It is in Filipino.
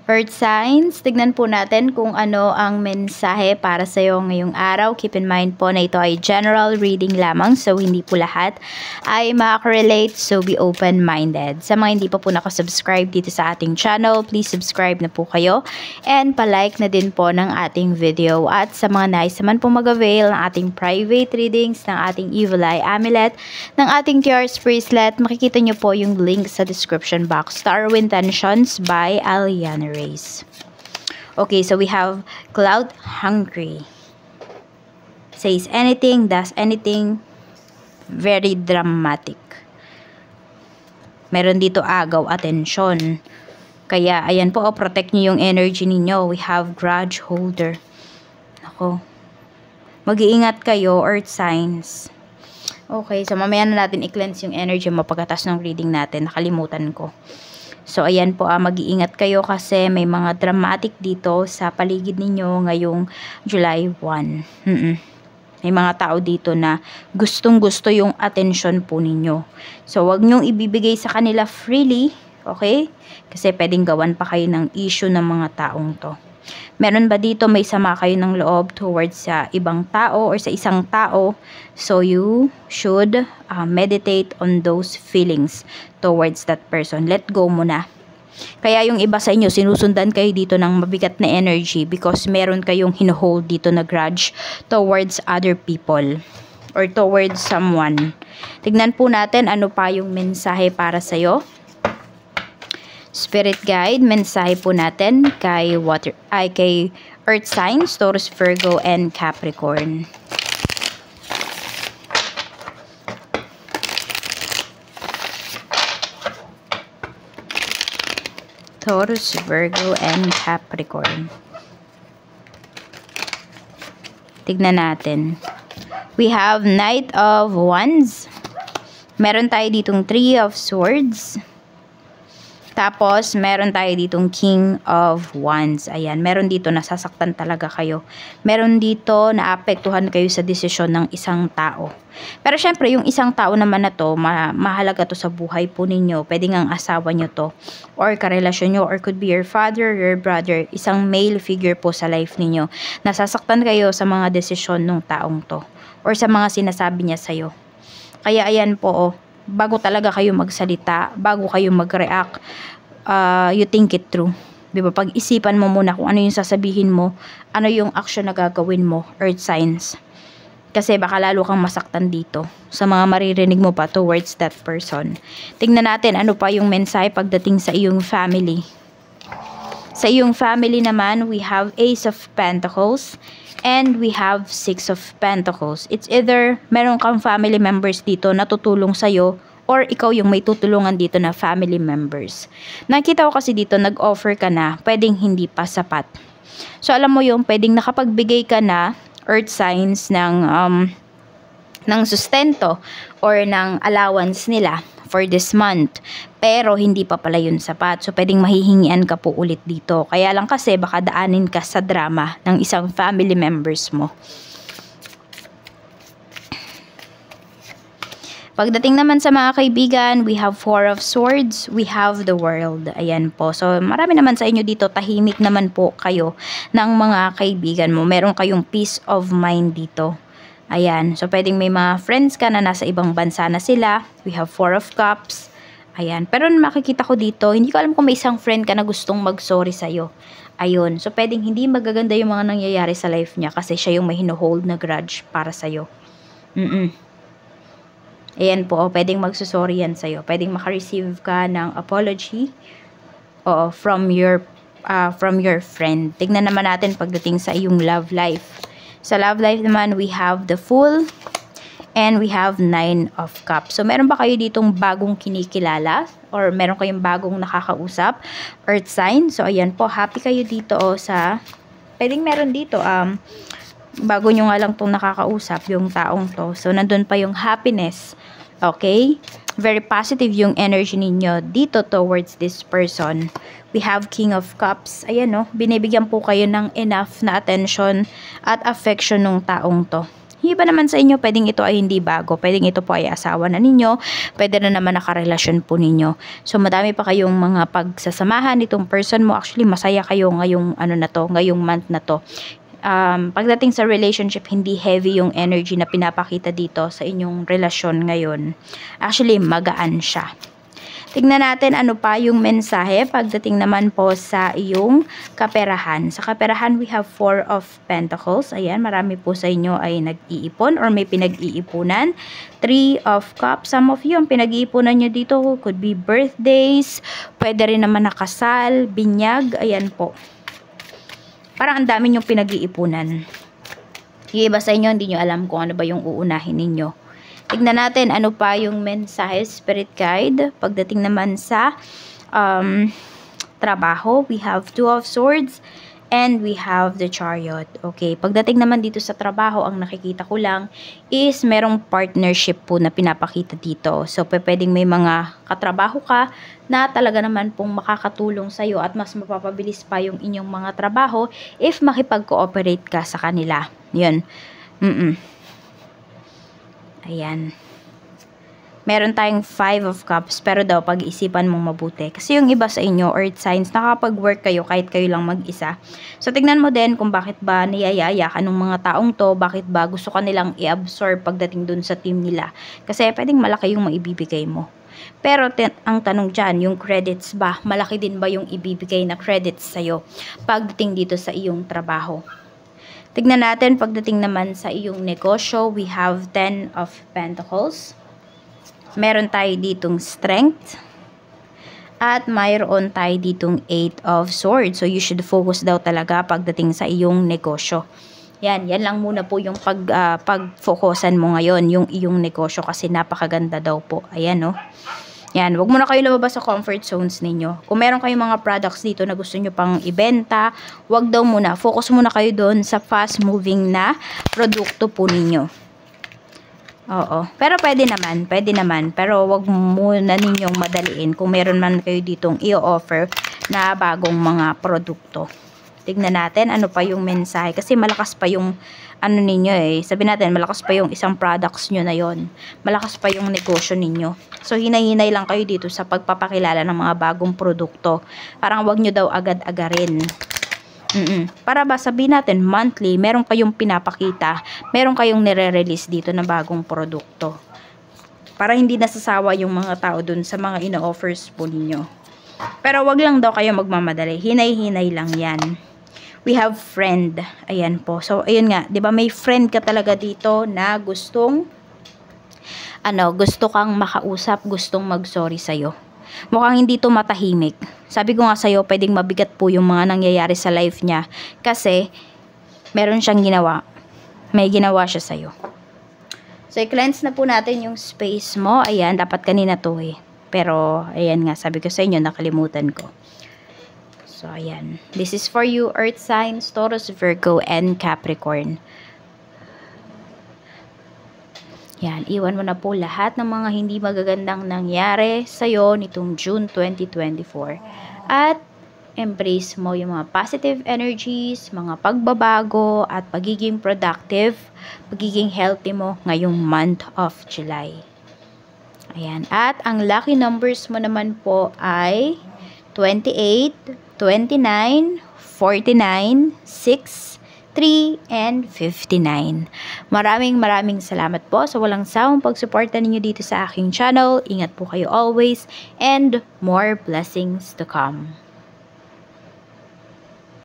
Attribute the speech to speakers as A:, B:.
A: Earth signs, tignan po natin kung ano ang mensahe para sa iyo ngayong araw. Keep in mind po na ito ay general reading lamang, so hindi po lahat ay makaka-relate, so be open-minded. Sa mga hindi pa po nakasubscribe dito sa ating channel, please subscribe na po kayo and palike na din po ng ating video. At sa mga nais naman po mag-avail ng ating private readings, ng ating Evil Eye Amulet, ng ating Tears Bracelet, makikita nyo po yung link sa description box. Star Intentions by Aliana Race. Okay, so we have Cloud Hungry. Says anything, does anything, very dramatic. Meron dito agaw, atensyon. Kaya, ayan po, protect nyo yung energy ninyo. We have Grudge Holder. Ako. Mag-iingat kayo, Earth signs. Okay, so mamaya na natin i-cleanse yung energy mo pagkatas ng reading natin. Nakalimutan ko. So, ayan po, mag-iingat kayo kasi may mga dramatic dito sa paligid ninyo ngayong July 1. May mga tao dito na gustong-gusto yung atensyon po ninyo. So, wag nyong ibibigay sa kanila freely, okay? Kasi pwedeng gawan pa kayo ng issue ng mga taong to. Meron ba dito may sama kayo ng loob towards sa ibang tao or sa isang tao? So, you should meditate on those feelings towards that person. Let go muna. Kaya yung iba sa inyo, sinusundan kayo dito ng mabigat na energy because meron kayong hinuhold dito na grudge towards other people or towards someone. Tignan po natin ano pa yung mensahe para sa'yo. Spirit guide, mensahe po natin kay kay Earth signs, Taurus, Virgo, and Capricorn. Taurus, Virgo, and Capricorn. Tignan natin. We have Knight of Wands. Meron tayo ditong Three of Swords. Tapos, meron tayo ditong King of Wands. Ayan, meron dito nasasaktan talaga kayo. Meron dito naapektuhan kayo sa desisyon ng isang tao. Pero syempre, yung isang tao naman na to, mahalaga to sa buhay po ninyo. Pwede ngang asawa nyo to. Or karelasyon nyo. Or could be your father, your brother. Isang male figure po sa life ninyo. Nasasaktan kayo sa mga desisyon ng taong to. Or sa mga sinasabi niya sa'yo. Kaya ayan po, bago talaga kayo magsalita, bago kayo mag-react, you think it through. Diba? Pag-isipan mo muna kung ano yung sasabihin mo, ano yung action na gagawin mo, Earth signs. Kasi baka lalo kang masaktan dito sa mga maririnig mo pa towards that person. Tingnan natin ano pa yung mensahe pagdating sa iyong family. Sa iyong family naman, we have Ace of Pentacles and we have Six of Pentacles. It's either meron kang family members dito na tutulong sa'yo or ikaw yung may tutulungan dito na family members. Nakita ko kasi dito, nag-offer ka na, pwedeng hindi pa sapat. So, alam mo yung pwedeng nakapagbigay ka na, Earth signs, ng sustento or ng allowance nila for this month. Pero, hindi pa pala yun sapat. So, pwedeng mahihingian ka po ulit dito. Kaya lang kasi, baka daanin ka sa drama ng isang family members mo. Pagdating naman sa mga kaibigan, we have Four of Swords, we have the World. Ayan po. So, marami naman sa inyo dito, tahimik naman po kayo ng mga kaibigan mo. Meron kayong peace of mind dito. Ayan. So, pwedeng may mga friends ka na nasa ibang bansa na sila. We have Four of Cups. Ayan. Pero makikita ko dito, hindi ko alam kung may isang friend ka na gustong mag-sorry sa'yo. Ayun. So, pwedeng hindi magaganda yung mga nangyayari sa life niya kasi siya yung may hino-hold na grudge para sa'yo. Ayan po, pwedeng magsusorry yan sa'yo. Pwedeng makareceive ka ng apology from your friend. Tignan naman natin pagdating sa iyong love life. Sa love life naman, we have the Fool and we have Nine of Cups. So, meron ba kayo ditong bagong kinikilala or meron kayong bagong nakakausap? Earth sign. So, ayan po, happy kayo dito sa... Pwedeng meron dito, bago nyo nga lang itong nakakausap, yung taong to. So, nandun pa yung happiness. Okay? Very positive yung energy ninyo dito towards this person. We have King of Cups. Ayan, no? Binibigyan po kayo ng enough na attention at affection ng taong to. Yung iba naman sa inyo, pwedeng ito ay hindi bago. Pwedeng ito po ay asawa na ninyo. Pwede na naman nakarelasyon po ninyo. So, madami pa kayong mga pagsasamahan itong person mo. Actually, masaya kayo ngayong ngayong month na to. Pagdating sa relationship, hindi heavy yung energy na pinapakita dito sa inyong relasyon ngayon. Actually, magaan siya. Tignan natin ano pa yung mensahe pagdating naman po sa iyong kaperahan. Sa kaperahan, we have 4 of Pentacles. Ayan, marami po sa inyo ay nag-iipon or may pinag-iipunan. 3 of Cups. Some of you, ang pinag-iipunan nyo dito could be birthdays, pwede rin naman nakasal, binyag. Ayan po. Parang ang dami yung pinag-iipunan. Yung iba sa inyo, hindi nyo alam kung ano ba yung uunahin ninyo. Tignan natin ano pa yung mensahe, Spirit Guide. Pagdating naman sa trabaho, we have 2 of Swords and we have the Chariot. Okay, pagdating naman dito sa trabaho, ang nakikita ko lang is merong partnership po na pinapakita dito. So, pwedeng may mga katrabaho ka na talaga naman pong makakatulong sa'yo at mas mapapabilis pa yung inyong mga trabaho if makipag-cooperate ka sa kanila. Yun. Ayan. Meron tayong 5 of Cups, pero daw pag-isipan mong mabuti. Kasi yung iba sa inyo, Earth signs, nakapag-work kayo kahit kayo lang mag-isa. So, tignan mo din kung bakit ba niyayaya ka ng mga taong to, bakit ba gusto ka nilang i-absorb pagdating dun sa team nila. Kasi pwedeng malaki yung maibibigay mo. Pero ang tanong dyan, yung credits ba, malaki din ba yung ibibigay na credits sa'yo pagdating dito sa iyong trabaho? Tignan natin pagdating naman sa iyong negosyo, we have 10 of Pentacles. Meron tayo ditong Strength. At mayroon tayo ditong 8 of Swords. So, you should focus daw talaga pagdating sa iyong negosyo. Yan lang muna po yung pag-focusan mo ngayon, yung iyong negosyo kasi napakaganda daw po. Ayan, no? Yan, wag muna kayo lumabas sa comfort zones ninyo. Kung meron kayong mga products dito na gusto nyo pang ibenta, wag daw muna. Focus muna kayo doon sa fast-moving na produkto po ninyo. Oo. Pero pwede naman. Pero wag muna ninyong madaliin kung meron man kayo ditong i-offer na bagong mga produkto. Tignan natin ano pa yung mensahe. Kasi malakas pa yung ano ninyo eh. Sabihin natin, malakas pa yung isang products nyo na yon. Malakas pa yung negosyo ninyo. So, hinay-hinay lang kayo dito sa pagpapakilala ng mga bagong produkto. Parang wag nyo daw agad-agarin. Para ba sabihin natin, monthly, meron kayong pinapakita, meron kayong nire-release dito na bagong produkto. Para hindi nasasawa yung mga tao dun sa mga ino-offers po ninyo. Pero wag lang daw kayo magmamadali. Hinay-hinay lang yan. We have friend. Ayan po. So, ayun nga. 'Di ba may friend ka talaga dito na gusto kang makausap, gustong mag-sorry sa'yo. Mukhang hindi to matahimik. Sabi ko nga sa'yo, pwedeng mabigat po yung mga nangyayari sa life niya. Kasi, meron siyang ginawa. May ginawa siya sa'yo. So, i-cleanse na po natin yung space mo. Ayan, dapat kanina to eh. Pero, ayan nga, sabi ko sa inyo, nakalimutan ko. So, ayan. This is for you, Earth signs, Taurus, Virgo, and Capricorn. Yan, iwan mo na po lahat ng mga hindi magagandang nangyari sa'yo nitong June 2024. At, embrace mo yung mga positive energies, mga pagbabago, at pagiging productive, pagiging healthy mo ngayong month of July. Ayan. At, ang lucky numbers mo naman po ay 28, 29, 49, 6, 3, and 59. Maraming salamat po sa walang sawang pagsuporta ninyo dito sa aking channel. Ingat po kayo always and more blessings to come.